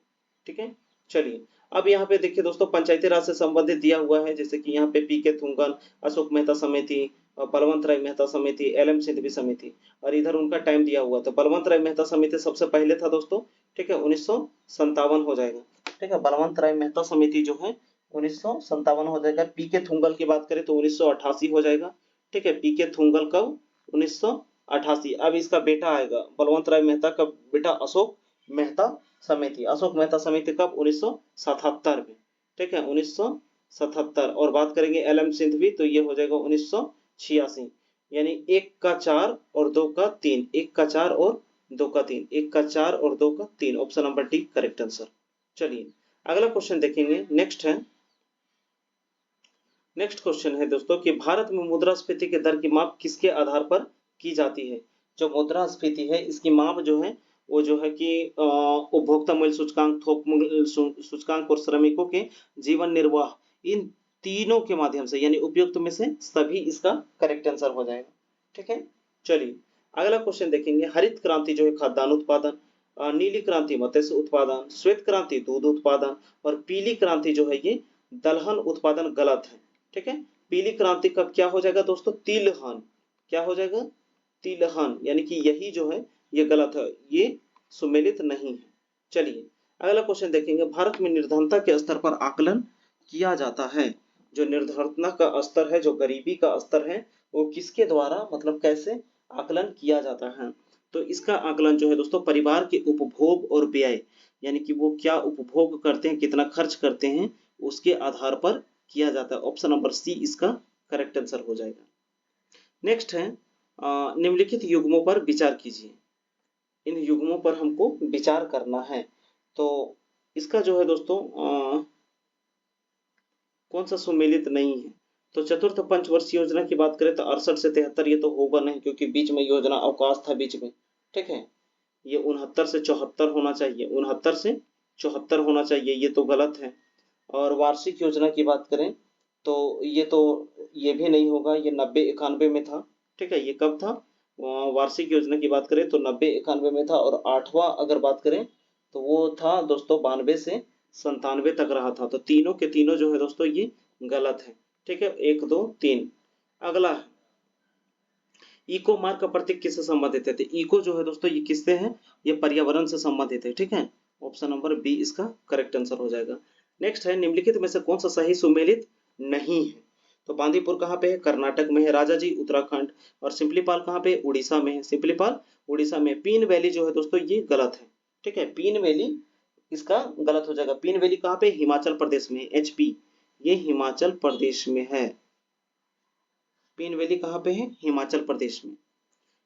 ठीक है, चलिए अब यहाँ पे देखिए दोस्तों पंचायती राज से संबंधित दिया हुआ है, जैसे कि यहाँ पे पीके थुंगन, अशोक मेहता समिति, बलवंत राय मेहता समिति, एल एम सिंघवी समिति, और इधर उनका टाइम दिया हुआ। तो बलवंत राय मेहता समिति सबसे पहले था दोस्तों। ठीक है, 1957 हो जाएगा। ठीक है, बलवंत राय मेहता समिति जो है 1957 हो जाएगा। पीके थुंगल की बात करें तो 1988 हो जाएगा। ठीक है, पीके थुंगल कब? 1988। अब इसका बेटा आएगा बलवंत राय मेहता का बेटा अशोक मेहता समिति। अशोक मेहता समिति कब? 1977 में। ठीक है, 1977। और बात करेंगे एल एम सिंघवी, तो ये हो जाएगा 1986, यानी 1 का 4 और 2 का 3, 1 का 4 और 2 का 3, 1 का 4 और 2 का 3, option number D correct answer. चलिए अगला क्वेश्चन देखेंगे। नेक्स्ट क्वेश्चन है दोस्तों कि भारत में मुद्रास्फीति के दर की माप किसके आधार पर की जाती है। जो मुद्रास्फीति है इसकी माप जो है वो जो है कि उपभोक्ता मूल्य सूचकांक, थोक मूल्य सूचकांक और श्रमिकों के जीवन निर्वाह, इन तीनों के माध्यम से, यानी उपयुक्त में से सभी इसका करेक्ट आंसर हो जाएगा। ठीक है, चलिए अगला क्वेश्चन देखेंगे। हरित क्रांति जो है खाद्यान्न उत्पादन, नीली क्रांति मत्स्य उत्पादन, श्वेत क्रांति दूध उत्पादन और पीली क्रांति जो है ये दलहन उत्पादन गलत है। ठीक है, पीली क्रांति का क्या हो जाएगा दोस्तों, तिलहन। क्या हो जाएगा, तिलहन, यानी कि यही जो है ये गलत है, ये सुमेलित नहीं है। चलिए अगला क्वेश्चन देखेंगे। भारत में निर्धनता के स्तर पर आकलन किया जाता है। जो निर्धनता का स्तर है, जो गरीबी का स्तर है, वो किसके द्वारा, मतलब कैसे आकलन किया जाता है। तो इसका आकलन जो है दोस्तों परिवार के उपभोग और व्यय, यानी कि वो क्या उपभोग करते हैं, कितना खर्च करते हैं, उसके आधार पर किया जाता है। ऑप्शन नंबर सी इसका करेक्ट आंसर हो जाएगा। नेक्स्ट है निम्नलिखित युग्मों पर विचार कीजिए। इन युग्मों पर हमको विचार करना है। तो इसका जो है दोस्तों कौन सा सुमेलित नहीं है। तो चतुर्थ पंचवर्षीय योजना की बात करें तो 68 से 73 ये तो होगा नहीं, क्योंकि बीच में योजना अवकाश था बीच में। ठीक है, ये 69 से 74 होना चाहिए, 69 से 74 होना चाहिए, ये तो गलत है। और वार्षिक योजना की बात करें तो ये भी नहीं होगा, ये 90-91 में था। ठीक है, ये कब था, वार्षिक योजना की बात करें तो 90-91 में था। और 8वां अगर बात करें तो वो था दोस्तों 92 से 97 तक रहा था। तो तीनों के तीनों जो है दोस्तों ये गलत है। ठीक है, 1 2 3। अगला है इको मार्क का प्रतीक किससे संबंधित है। इको जो है दोस्तों ये किससे है, ये पर्यावरण से संबंधित है। ठीक है, ऑप्शन नंबर बी इसका करेक्ट आंसर हो जाएगा। नेक्स्ट है निम्नलिखित में से कौन सा सही सुमेलित नहीं है। तो बांदीपुर कहाँ पे है, कर्नाटक में है। राजाजी उत्तराखंड। और सिंपलीपाल कहाँ पे, उड़ीसा में है। सिंपलीपाल उड़ीसा में। पीन वैली जो है दोस्तों ये गलत है। ठीक है, पीन वैली इसका गलत हो जाएगा। पीन वैली कहाँ पे, हिमाचल प्रदेश में। HP ये हिमाचल प्रदेश में है। पीन वैली कहाँ पे है, हिमाचल प्रदेश में।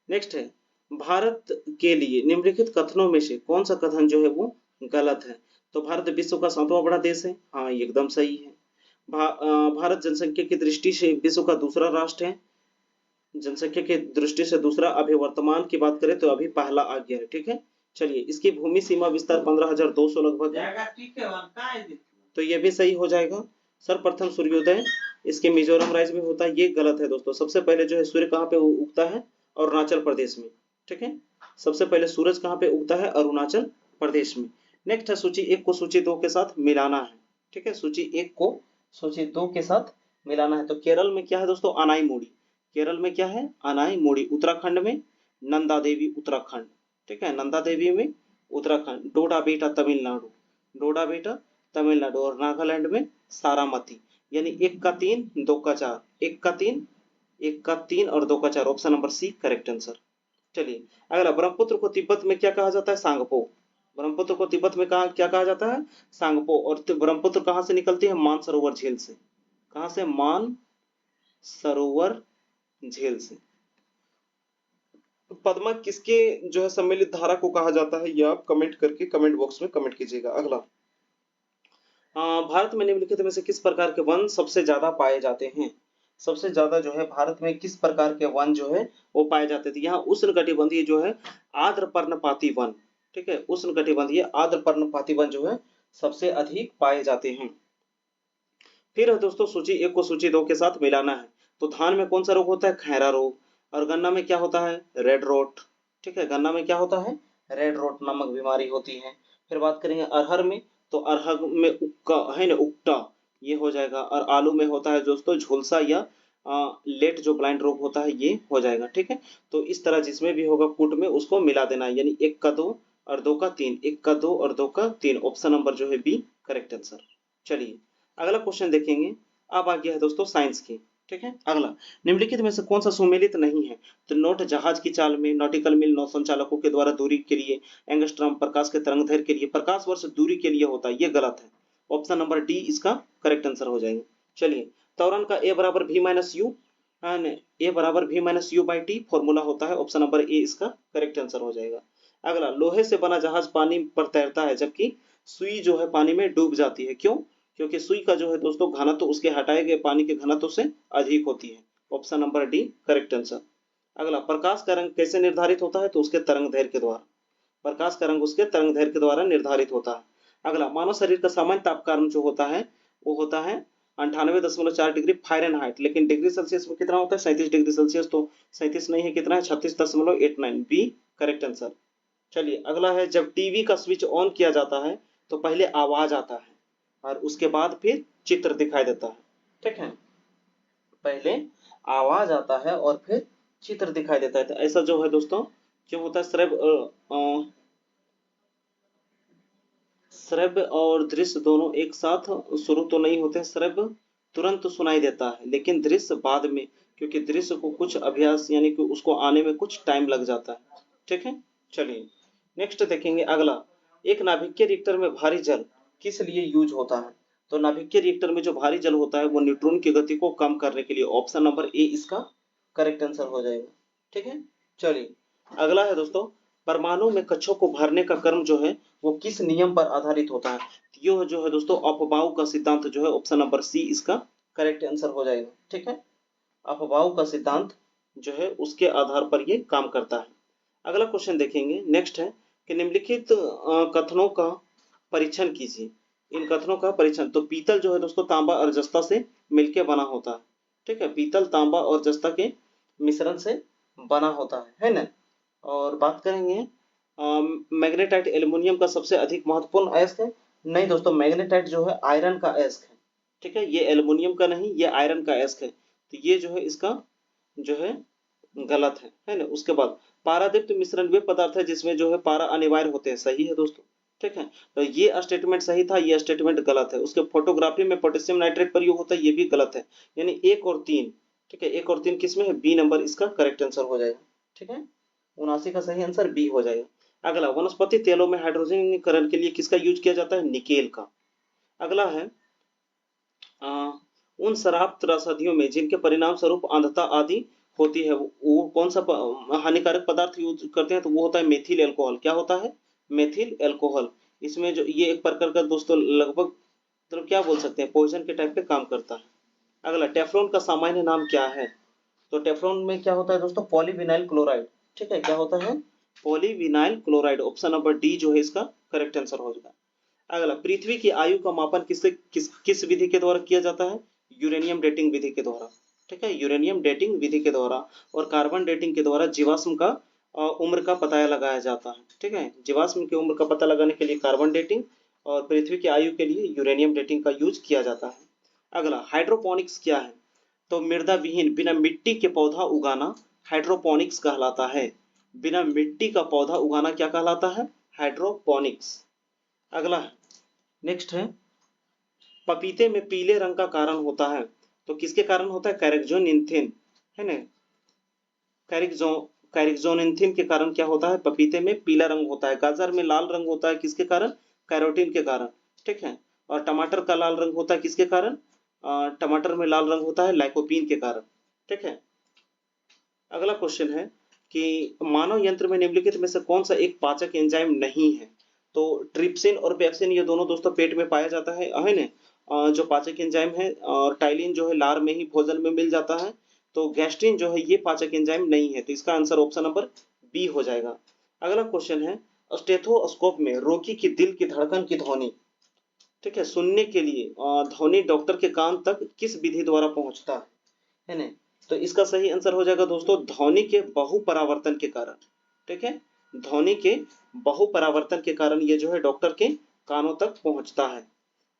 नेक्स्ट है भारत के लिए निम्नलिखित कथनों में से कौन सा कथन जो है वो गलत है। तो भारत विश्व का 7वां बड़ा देश है, हाँ ये एकदम सही है। भारत जनसंख्या की दृष्टि से विश्व का दूसरा राष्ट्र है। जनसंख्या की दृष्टि से दूसरा। अभी वर्तमान की बात करें तो अभी पहला आ गया है। ठीक है, चलिए इसकी भूमि सीमा विस्तार 15,200 लगभग है। तो ये भी सही हो जाएगा। सर्वप्रथम सूर्योदय इसके मिजोरम राज्य में होता है, ये गलत है दोस्तों। सबसे पहले जो है सूर्य कहाँ पे उगता है, अरुणाचल प्रदेश में। ठीक है, सबसे पहले सूरज कहाँ पे उगता है, अरुणाचल प्रदेश में। नेक्स्ट है सूची 1 को सूची 2 के साथ मिलाना है। ठीक है, सूची 1 को सूची 2 के साथ मिलाना है। तो केरल में क्या है दोस्तों, अनाई मोड़ी। केरल में क्या है, अनाई मोड़ी। उत्तराखंड में नंदा देवी उत्तराखंड। ठीक है, नंदा देवी में उत्तराखंड। डोडा बेटा तमिलनाडु, डोडा बेटा तमिलनाडु। और नागालैंड में सारामती। यानी 1 का 3 2 का 4, 1 का 3 1 का 3 और 2 का 4, option number C correct answer. चलिए अगला, ब्रह्मपुत्र को तिब्बत में क्या कहा जाता है, सांगपो। ब्रह्मपुत्र को तिब्बत में क्या कहा जाता है, सांगपो। और ब्रह्मपुत्र कहाँ से निकलती है, मानसरोवर झील से। कहाँ से, मानसरोवर झील से। पद्मा किसके जो है सम्मिलित धारा को कहा जाता है, ये आप कमेंट करके कमेंट बॉक्स में कमेंट कीजिएगा। अगला, भारत में निम्नलिखित में से किस प्रकार के वन सबसे ज्यादा पाए जाते हैं। सबसे ज्यादा जो है भारत में किस प्रकार के वन जो है वो पाए जाते थे। यहाँ उष्णकटिबंधीय जो है आर्द्र पर्णपाती वन। ठीक है, उष्णकटिबंधीय आर्द्र पर्णपाती वन जो है सबसे अधिक पाए जाते हैं। फिर दोस्तों सूची 1 को सूची 2 के साथ मिलाना है। तो धान में कौन सा रोग होता है, खैरा रोग। और गन्ना में क्या होता है, रेड रोट। ठीक है, गन्ना में क्या होता है, रेड रोट नामक बीमारी होती है। फिर बात करेंगे अरहर में, तो अरहर में उक्का है ना, उक्टा ये हो जाएगा। और आलू में होता है दोस्तों झुलसा या लेट जो ब्लाइंड रोग होता है ये हो जाएगा। ठीक है, तो इस तरह जिसमें भी होगा कूट में उसको मिला देना है, यानी 1 का 2 और 2 का 3, 1 का 2 और 2 का 3, ऑप्शन नंबर जो है बी करेक्ट आंसर। चलिए अगला क्वेश्चन देखेंगे। अब आ गया है दोस्तों साइंस की। ठीक है, अगला, निम्नलिखित में से कौन सा सुमेलित नहीं है। तो नोट जहाज की चाल में, नॉटिकल मील नौ संचालकों के द्वारा दूरी के लिए, एंगस्ट्रॉम प्रकाश के तरंग दैर्घ्य के लिए, प्रकाश वर्ष दूरी के लिए होता है, ये गलत है। ऑप्शन नंबर डी इसका करेक्ट आंसर हो जाएगा। चलिए त्वरण का ए बराबर v माइनस यू, ए बराबर v minus you by T formula होता है, ऑप्शन नंबर ए इसका करेक्ट आंसर हो जाएगा। अगला, लोहे से बना जहाज पानी पर तैरता है जबकि सुई जो है पानी में डूब जाती है, क्यों? क्योंकि सुई का जो है दोस्तों घनत्व उसके हटाए गए पानी के घनत्व से अधिक होती है। Option number D correct answer. अगला, प्रकाश का रंग कैसे निर्धारित होता है? तो उसके तरंग दैर्घ्य के द्वारा। प्रकाश का रंग उसके तरंग दैर्घ्य के द्वारा निर्धारित होता है। अगला, मानव शरीर का सामान्य तापमान जो होता है वो होता है 98.4 डिग्री फ़ारेनहाइट, लेकिन डिग्री सेल्सियस में कितना होता है? 37 डिग्री सेल्सियस। तो 37 नहीं है, कितना है? 36.89। B correct answer. चलिए अगला है, जब टीवी का स्विच ऑन किया जाता है तो पहले आवाज आता है और उसके बाद फिर चित्र दिखाई देता है, ठीक है? पहले आवाज आता है और फिर चित्र दिखाई देता है। तो ऐसा जो है दोस्तों क्यों होता है? श्रव्य और दृश्य दोनों एक साथ शुरू तो नहीं होते हैं। श्रव्य तुरंत सुनाई देता है लेकिन दृश्य बाद में, क्योंकि दृश्य को कुछ अभ्यास यानी कि उसको आने में कुछ टाइम लग जाता है, ठीक है? चलिए नेक्स्ट देखेंगे। अगला, एक नाभिकीय रिएक्टर में भारी जल किस लिए यूज होता है? तो नाभिकीय रिएक्टर में जो भारी जल होता है वो न्यूट्रॉन की गति को कम करने के लिए। ऑप्शन नंबर ए इसका करेक्ट आंसर हो जाएगा, ठीक है? चलिए अगला है दोस्तों, परमाणु में कक्षों को भरने का क्रम जो है वो किस नियम पर आधारित होता है? यो जो है दोस्तों अफबाऊ का सिद्धांत जो है। ऑप्शन नंबर सी इसका करेक्ट आंसर हो जाएगा, ठीक है? अफबाऊ का सिद्धांत जो है उसके आधार पर ये काम करता है। अगला क्वेश्चन देखेंगे, नेक्स्ट है कि निम्नलिखित कथनों का परीक्षण कीजिए। इन कथनों का परीक्षण, तो पीतल जो है दोस्तों तांबा और जस्ता से मिलकर बना होता है, ठीक है? पीतल तांबा और जस्ता के मिश्रण से बना होता है ना? और बात करेंगे मैग्नेटाइट एल्युमिनियम का सबसे अधिक महत्वपूर्ण अयस्क है? नहीं दोस्तों, मैग्नेटाइट जो है आयरन का अयस्क है, ठीक है? ये एल्युमिनियम का नहीं, ये आयरन का अयस्क है। तो ये जो है इसका जो है गलत है ना? उसके बाद पारादीप्त मिश्रण वे पदार्थ है जिसमें जो है पारा अनिवार्य होते हैं। सही है दोस्तों, ठीक है? तो ये स्टेटमेंट सही था, ये स्टेटमेंट गलत है। उसके फोटोग्राफी में पोटेशियम नाइट्रेट प्रयोग होता है, ये भी गलत है। यानी 1 और 3, ठीक है? 1 और 3 किस में है? बी नंबर इसका करेक्ट आंसर हो जाएगा, ठीक है? 79 का सही आंसर बी हो जाएगा। अगला, वनस्पति तेलों में हाइड्रोजनीकरण के लिए किसका यूज किया जाता है? निकेल का। अगला है उन शराब त्रासदियों में जिनके परिणाम स्वरूप अंधता आदि होती है वो कौन सा हानिकारक पदार्थ यूज करते हैं? तो वो होता है मेथिल एल्कोहल। क्या होता है? Methyl alcohol. इसमें जो ये एक प्रकार का दोस्तों लगभग मतलब क्या बोल सकते हैं, पॉइजन के टाइप पे काम करता है। अगला, टेफ्लॉन का सामान्य नाम क्या है? तो टेफ्लॉन में क्या होता है दोस्तों? पॉलीविनाइल क्लोराइड, ठीक है? क्या होता है? Polyvinyl chloride. Option number D जो है इसका करेक्ट आंसर हो जाएगा। अगला, पृथ्वी की आयु का मापन किस विधि के द्वारा किया जाता है? यूरेनियम डेटिंग विधि के द्वारा, ठीक है? यूरेनियम डेटिंग विधि के द्वारा और कार्बन डेटिंग के द्वारा जीवाश्म का उम्र का पता लगाया जाता है, ठीक है? जीवाश्म की उम्र का पता लगाने के लिए कार्बन डेटिंग और पृथ्वी की आयु के लिए यूरेनियम डेटिंग का यूज किया जाता है। अगला, हाइड्रोपोनिक्स क्या है? तो मृदा विहीन बिना मिट्टी के पौधा उगाना हाइड्रोपोनिक्स कहलाता है। बिना मिट्टी का पौधा उगाना क्या कहलाता है? हाइड्रोपोनिक्स। अगला नेक्स्ट है, पपीते में पीले रंग का कारण होता है, तो किसके कारण होता है? कैरेक्सोनिथिन, है ना? कैरिक्जो कैरिक्सोनिथिन के कारण क्या होता है? पपीते में पीला रंग होता है। गाजर में लाल रंग होता है, किसके कारण? कैरोटीन के कारण, ठीक है? और टमाटर का लाल रंग होता है किसके कारण? टमाटर में लाल रंग होता है लाइकोपीन के कारण, ठीक है? अगला क्वेश्चन है कि मानव यंत्र में निम्नलिखित में से कौन सा एक पाचक एंजाइम नहीं है? तो ट्रिप्सिन और पेप्सिन ये दोनों दोस्तों पेट में पाया जाता है ना? जो पाचक एंजाइम है, और टाइलिन जो है लार में ही भोजन में मिल जाता है। तो गैस्ट्रिन जो है ये पाचक एंजाइम नहीं है। तो इसका आंसर ऑप्शन नंबर बी हो जाएगा। अगला क्वेश्चन है, स्टेथोस्कोप में रोगी की दिल की धड़कन की ध्वनि, ठीक है, सुनने के लिए ध्वनि डॉक्टर के कान तक किस विधि द्वारा पहुंचता है ना? तो इसका सही आंसर हो जाएगा दोस्तों ध्वनि के बहुपरावर्तन के कारण, ठीक है? ध्वनि के बहुपरावर्तन के कारण ये जो है डॉक्टर के कानों तक पहुंचता है।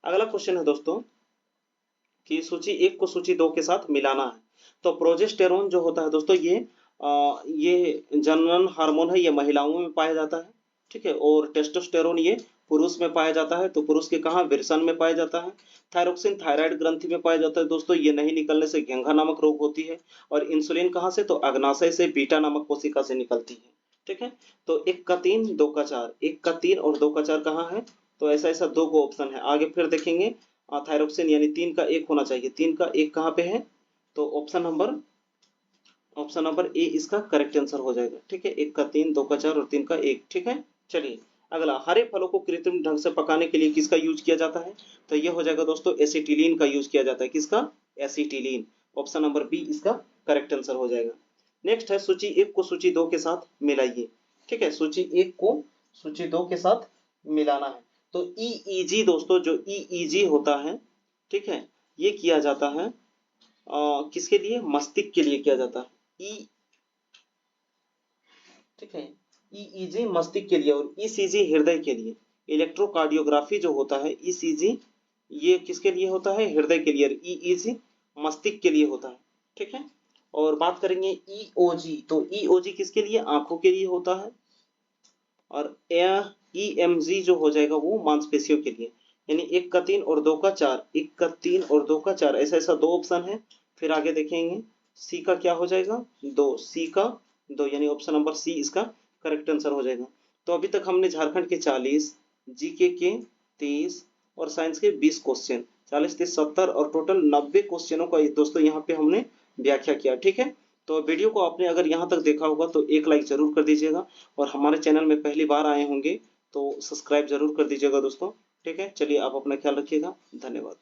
अगला क्वेश्चन है दोस्तों कि सूची 1 को सूची 2 के साथ मिलाना है। तो प्रोजेस्टेरोन जो होता है दोस्तों ये जनन हार्मोन है, ये महिलाओं में पाया जाता है, ठीक है? और टेस्टोस्टेरोन ये पुरुष में पाया जाता है। तो पुरुष के कहाँ? विरसन में पाया जाता है। थायरोक्सिन थायराइड ग्रंथि में पाया जाता है दोस्तों, ये नहीं निकलने से घेंघा नामक रोग होती है। और इंसुलिन कहाँ से? तो अग्नाशय से बीटा नामक कोशिका से निकलती है, ठीक है? तो 1 का 3 2 का 4, 1 का 3 और 2 का 4 कहाँ है? तो ऐसा ऐसा 2 को ऑप्शन है। आगे फिर देखेंगे थायरोक्सिन यानी 3 का 1 होना चाहिए। 3 का 1 कहाँ पे है? तो option number option number A इसका करेक्ट आंसर हो जाएगा। ठीक है, 1 का 3, 2 का 4 और 3 का 1। ठीक है, चलिए अगला, हरे फलों को कृत्रिम ढंग से पकाने के लिए किसका यूज किया जाता है? तो ये हो जाएगा दोस्तों एसिटिलीन का यूज किया जाता है। किसका? एसिटिलीन। ऑप्शन नंबर बी इसका करेक्ट आंसर हो जाएगा। नेक्स्ट है सूची 1 को सूची 2 के साथ मिलाइए। ठीक है, सूची 1 को सूची 2 के साथ मिलाना है। तो ईईजी दोस्तों, जो ईईजी होता है, ठीक है, ये किया जाता है किसके लिए? मस्तिष्क के लिए किया जाता है। ई ठीक है, ईईजी मस्तिष्क के लिए और ईसीजी हृदय के लिए। इलेक्ट्रोकार्डियोग्राफी जो होता है ईसीजी, ये किसके लिए होता है? हृदय के लिए। ईईजी मस्तिष्क के लिए होता है। ठीक है, और बात करेंगे ईओजी, तो ईओजी किसके लिए? आंखों के लिए होता है। और ईएमजी जो हो जाएगा वो मांसपेशियों के लिए। यानी 1 का 3 और 2 का 4, 1 का 3 और 2 का 4, ऐसा ऐसा 2 ऑप्शन है। फिर आगे देखेंगे सी का क्या हो जाएगा? 2, सी का 2, यानी ऑप्शन नंबर सी इसका करेक्ट आंसर हो जाएगा। तो अभी तक हमने झारखंड के 40, जीके के 30 और साइंस के 20 क्वेश्चन, 40, 30, 70 और टोटल 90 क्वेश्चनों का दोस्तों यहाँ पे हमने व्याख्या किया। ठीक है, तो वीडियो को आपने अगर यहाँ तक देखा होगा तो एक लाइक जरूर कर दीजिएगा, और हमारे चैनल में पहली बार आए होंगे तो सब्सक्राइब जरूर कर दीजिएगा दोस्तों। ठीक है, चलिए आप अपना ख्याल रखिएगा। धन्यवाद।